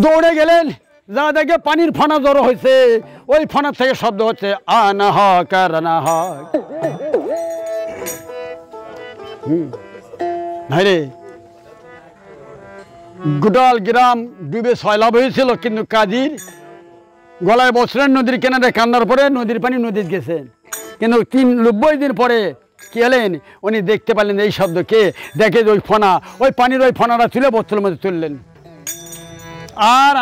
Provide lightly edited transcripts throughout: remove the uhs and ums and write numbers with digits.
দৌড়ে গেলেন, যা দেখে পানির ফনা জড়ো হয়েছে, ওই ফনার থেকে শব্দ হচ্ছে আনা হক আর আনা হক। ভাইরে, গোটাল গ্রাম ডুবে সয়লাভ হয়েছিল, কিন্তু কাজীর গলায় বছরের নদীর কিনারে কান্নার পরে নদীর পানি নদীতে গেছেন। কিন্তু 90 দিন পরে কি হলেন, উনি দেখতে পেলেন এই শব্দ, কে দেখে ওই ফনা, ওই পানির ওই ফনাটা তুলে বোতলের মধ্যে তুললেন। আর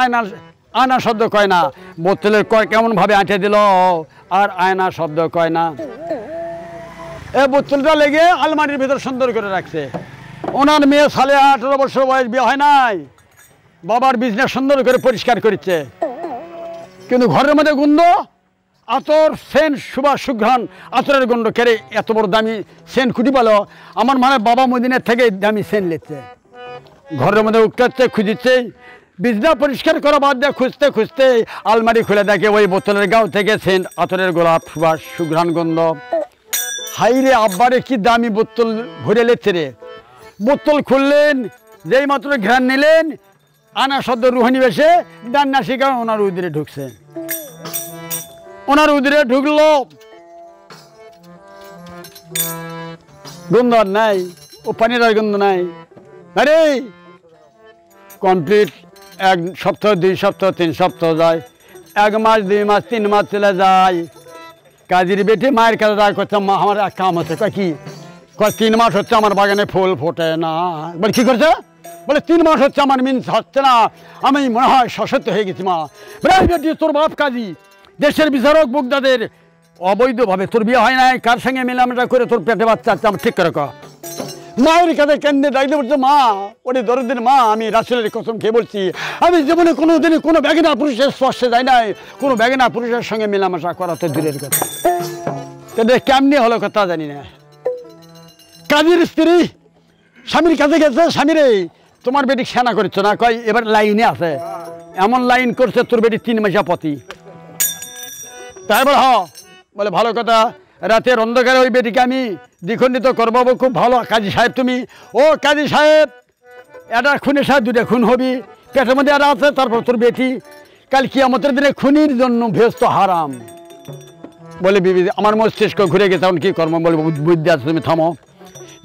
আয়না শব্দ কয় না, বোতলের কয় কেমনভাবে আঁটে দিল, আর আয়না শব্দ কয় না। এই বোতলটা লেগে আলমারির ভেতর সুন্দর করে রাখছে। ওনার মেয়ে সালে 18 বছর বয়স, বিয়ে হয় নাই, বাবার বিজনেস সুন্দর করে পরিষ্কার করছে, কিন্তু ঘরের মধ্যে গন্ধ, আতর, সেন্ট, সুবাস, সুঘ্রাণ, আতরের গন্ধ। কেড়ে এত বড় দামি সেন্ট খুঁটি পেলো, আমার মানে বাবা মদিনের থেকে দামি সেন্ট লিখছে। ঘরের মধ্যে উঠতে খুঁজিচ্ছে, বিছনা পরিষ্কার করা বাদ দিয়ে খুঁজতে খুঁজতে আলমারি খুলে দেখে ওই বোতলের গাও থেকে সেন্ট, আতরের গোলাপ, সুবাস, সুঘ্রাণ গন্ধ। হাই রে, আব্বারে কি দামি বোতল ভরে লেচ্ছে রে। বোতল খুললেন, যেই মাত্র ঘ্রাণ নিলেন, আনা শব্দ রুহানি বেশে ডান নাসিকা ওনার উদরে ঢুকছে। ওনার উদরে ঢুকলো, গন্ধ আর নাই, ও পানির আর গন্ধ নাই। আরে কমপ্লিট 1 সপ্তাহ, 2 সপ্তাহ, 3 সপ্তাহ যায়, 1 মাস, 2 মাস, 3 মাস চলে যায়। কাজীর বেটি মায়ের কাছে যায়, করছে মা আমার এক কাম হচ্ছে। কি? 3 মাস হচ্ছে আমার বাগানে ফুল ফোটে না। বলে কি করছে? বলে 3 মাস হচ্ছে আমার মিন্স হচ্ছে না, আমি মনে হয় সশক্ত হয়ে গেছি মা। বেটি, তোর বাপ কাজী, দেশের বিচারক, বুকদাদের, অবৈধভাবে তোর বিয়ে হয় নাই, কার সঙ্গে মেলামেশা করে তোর পেটে বাচ্চা আছে, আমার ঠিক করে কর। মায়ের কাছে কেন্দ্রে ডাকতে বলছে, মা ওরে দরদের মা, আমি রাসূলের কসম খেয়ে বলছি, আমি জীবনে কোনো দিনই কোনো বেগানা পুরুষের স্পর্শে যাই নাই, কোনো বেগানা পুরুষের সঙ্গে মেলামেশা করা তো দূরের কথা। তাদের কেমনি হলো কথা জানি না। কাজীর স্ত্রী স্বামীর কাছে গেছে, স্বামী রে তোমার বেটি সেনা করছো না, কয় এবার লাইনে আছে, এমন লাইন করছে তোর বেটি 3 মাসা পতি। তাই বলে বলে ভালো কথা, রাতের অন্ধকারে ওই বেটিকে আমি দ্বিখণ্ডিত করবো, খুব ভালো কাজী সাহেব তুমি। ও কাজী সাহেব, এটা খুনের সাহেব 2টা খুন হবি, পেটের মধ্যে আর আছে, তারপর তোর বেটি কাল কিয়ামতের দিনে খুনির জন্য ভেস্ত হারাম। বলে বিবি আমার মস্তিষ্ক ঘুরে গেছে, এখন কী কর্ম, বলে বুদ্ধি আছে, তুমি থামো।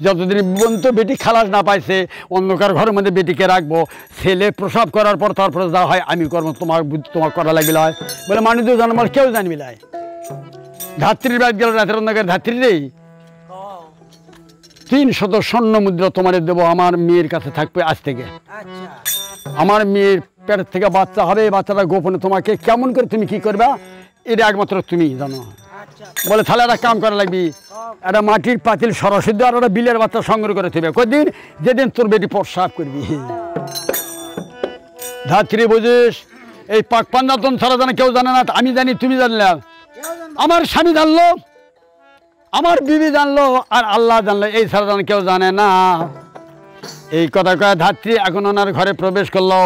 যতদিন পর্যন্ত বেটি খালাস না পাইছে, অন্ধকার ঘরের মধ্যে বেটিকে রাখবো, ছেলে প্রসব করার পর তারপরে যা হয় আমি কর্ম, তোমার করা লাগিল হয়। বলে মানুষ জন্মার কেউ জানবি লাই। ধাত্রীর বাদ গেল, রাতের অন্ধকার ধাত্রী রে 300 স্বর্ণ মুদ্রা তোমার দেবো, আমার মেয়ের কাছে থাকবে আজ থেকে। আমার মেয়ের পেট থেকে বাচ্চা হবে, বাচ্চাটা গোপনে তোমাকে কেমন করে তুমি কি করবা এটা একমাত্র তুমি জানো। বলে তাহলে একটা কাম করা লাগবি, একটা মাটির পাতিল সরাসরি আর একটা বিলের বাচ্চা সংগ্রহ করে থাকবে, কদিন যেদিন তোর বেটি প্রসাব করবি। ধাত্রী বুঝিস, এই পাক পাঞ্জাতন ছাড়া জানে কেউ জানে না, আমি জানি, তুমি জানলে, আমার স্বামী জানলো, আমার বিবি জানলো, আর আল্লাহ জানলো, এই ছাড়া জানে কেউ জানে না। এই কথা কয়ে ধাত্রী এখন ওনার ঘরে প্রবেশ করলো।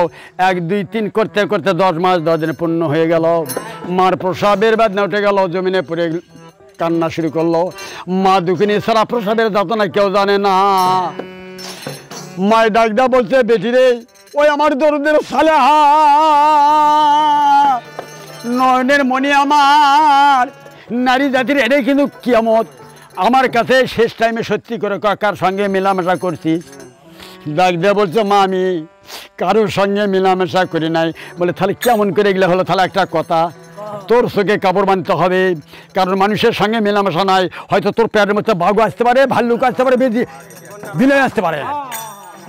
1, 2, 3 করতে করতে 10 মাস 10 দিনে পূর্ণ হয়ে গেল। মার প্রসাবের বেদনা উঠে গেল, জমিনে পড়ে কান্না শুরু করলো। মা দুঃখিনী ছাড়া প্রসাবের যাতনা কেউ জানে না। মায়ের ডাকদা বলছে, বেটি রে, ওই আমার দরদের সালেহা, নয়নের মণি আমার, নারী জাতির এটাই কিন্তু কিয়ামত। আমার কাছে শেষ টাইমে সত্যি করে কার সঙ্গে মেলামেশা করছি? ডাক দিয়ে বলছে, মা আমি কারোর সঙ্গে মেলামেশা করি নাই। বলে তাহলে কেমন করে এগুলো হলো? তাহলে একটা কথা, তোর চোখে কাপড় বাঁধতে হবে, কারণ মানুষের সঙ্গে মেলামেশা নাই। হয়তো তোর পেটের মধ্যে বাঘ আসতে পারে, ভাল্লুক আসতে পারে, বিলে আসতে পারে।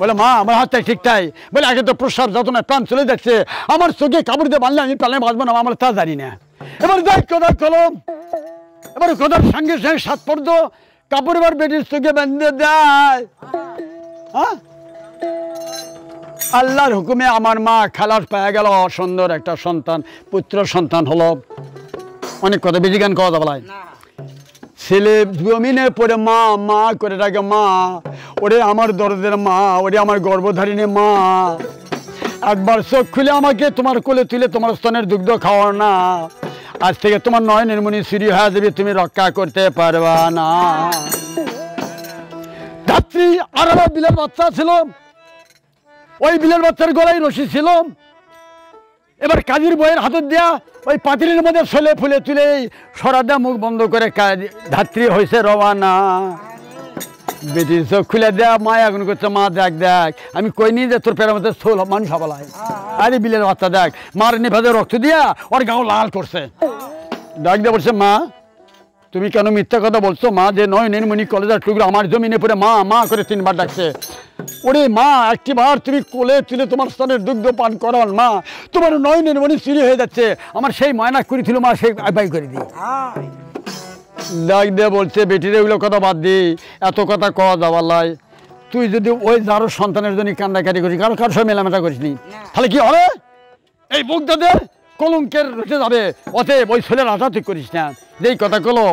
বলে মা আমার হাতটা ঠিকঠাক। বলে আগে তো প্রসাব যাতনায় প্রাণ চলে যাচ্ছে, আমার চোখে কাপড় দিয়ে বাঁধলে আমি প্রাণে বাঁচবো না, আমরা তা জানি না। এবার দেখ কোথার কলম, এবার কোথার সঙ্গে সঙ্গে 7 পর্দ কাপড় এবার বেটির চোখে বেঁধে দেয়। হ্যাঁ, আল্লাহর হুকুমে আমার মা খালাস পাওয়া গেল, সুন্দর একটা সন্তান, পুত্র সন্তান হলো। অনেক কথা বেশি গান কথা বলায়, ছেলে জমিনে পড়ে মা মা করে ডাকে, মা ওরে আমার দরদের মা, ওরে আমার গর্ভধারিণী মা, একবার চোখ খুলে আমাকে তোমার কোলে তুলে তোমার স্তনের দুগ্ধ খাওয়া না, আজ থেকে তোমার নয়নের মণি চুরি হয়ে যাবে, তুমি রক্ষা করতে পারবা না। ধাত্রী আর বিলের বাচ্চা ছিল, ওই বিলের বাচ্চার গলায় রশি ছিল, এবার কাজীর বইয়ের হাতত দেয়া ওই পাতিলের মধ্যে ছেলে ফুলে তুলে সরাদা মুখ বন্ধ করে ধাত্রী হয়েছে রওয়ানা। বেটির চোখ খুলে দেয়া মা এখন করছে, মা দেখ দেখ আমি কইনি যে তোর পেটের মধ্যে ছোল মানুষ হবালাই, আরে বিলের বাচ্চা দেখ মার নিভাজে রক্ত দিয়া ওর গাও লাল করছে। ডাক দিয়ে বলছে, মা তুমি কেন মিথ্যা কথা বলছো? মা যে নয়নমণি কলেজের টুকরো আমার জমিনে পড়ে মা মা করে 3 বার ডাকছে। ওরে মা একটিবার তুমি কোলে তুলে তোমার স্তনের দুগ্ধ পান করান মা, তোমার নয়নমণি চুরি হয়ে যাচ্ছে, আমার সেই ময়না করেছিল মা সেই বাই করে দিই। ডাক দিয়ে বলছে, বেটির এগুলো কথা বাদ দি, এত কথা কওয়া যাওয়ার লাই, তুই যদি ওই যারো সন্তানের জন্য কান্দাকাটি করিস, কারো কারোর সঙ্গে মেলামেলা করিসনি, তাহলে কি হবে? এই বুকদাদের কলঙ্কের রুটে যাবে। অতএব ওই ছেলের আশা তুই করিস না। যেই কথা কলো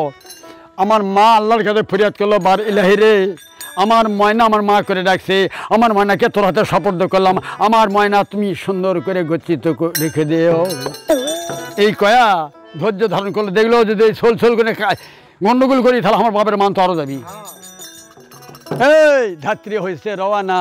আমার মা আল্লাহর কাছে ফরিয়াদ করলো, বার ইলাহি রে আমার ময়না আমার মা করে ডাকছে, আমার ময়নাকে তোর হাতে সুপর্দ করলাম, আমার ময়না তুমি সুন্দর করে গচ্ছিত রেখে দিও। এই কয়া ধৈর্য ধারণ করলে, দেখলো যদি ছোল ছোল করে গন্ডগোল করি তাহলে আমার বাপের মান তো আরও যাবি। এই ধাত্রী হয়েছে রওয়ানা।